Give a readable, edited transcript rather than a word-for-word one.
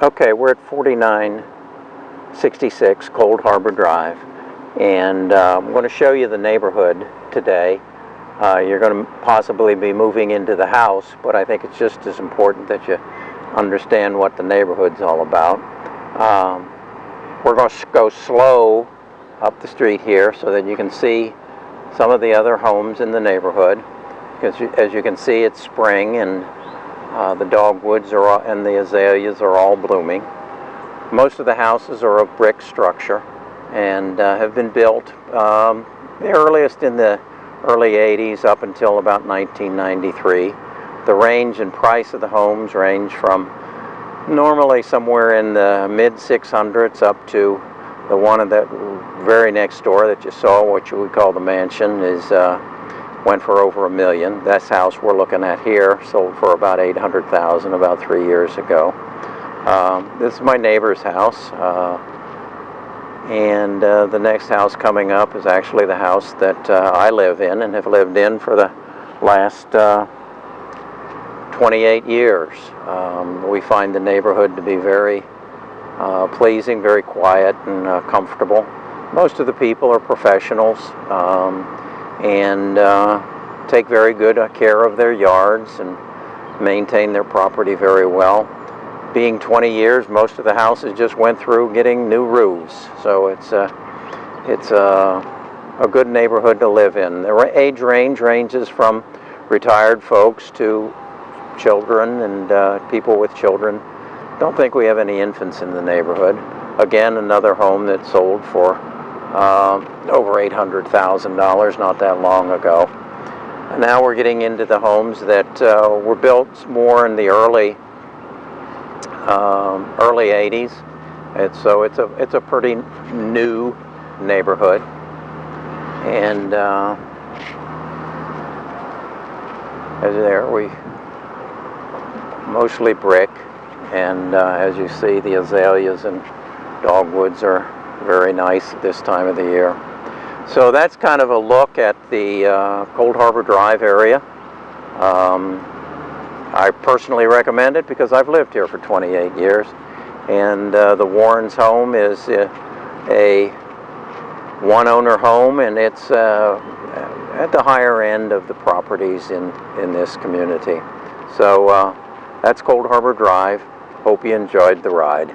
Okay, we're at 4966 Cold Harbor Drive, and I'm going to show you the neighborhood today. You're going to possibly be moving into the house, but I think it's just as important that you understand what the neighborhood's all about. We're going to go slow up the street here so that you can see some of the other homes in the neighborhood. Because as you can see, it's spring, and the dogwoods and the azaleas are all blooming. Most of the houses are of brick structure and have been built the earliest in the early 80s up until about 1993. The range and price of the homes range from normally somewhere in the mid 600s up to the one of the very next door that you saw, which we call the mansion, went for over $1 million. This house we're looking at here sold for about $800,000 about 3 years ago. This is my neighbor's house, and the next house coming up is actually the house that I live in and have lived in for the last 28 years. We find the neighborhood to be very pleasing, very quiet and comfortable. Most of the people are professionals and take very good care of their yards and maintain their property very well. Being 20 years, most of the houses just went through getting new roofs, so it's a good neighborhood to live in. The age range ranges from retired folks to children and people with children. Don't think we have any infants in the neighborhood. Again, another home that sold for over $800,000 not that long ago. And now we're getting into the homes that were built more in the early 80s. So it's a pretty new neighborhood, and as there we mostly brick, and as you see, the azaleas and dogwoods are very nice at this time of the year. So that's kind of a look at the Cold Harbor Drive area. I personally recommend it because I've lived here for 28 years, and the Warren's home is a one-owner home, and it's at the higher end of the properties in this community. So that's Cold Harbor Drive. Hope you enjoyed the ride.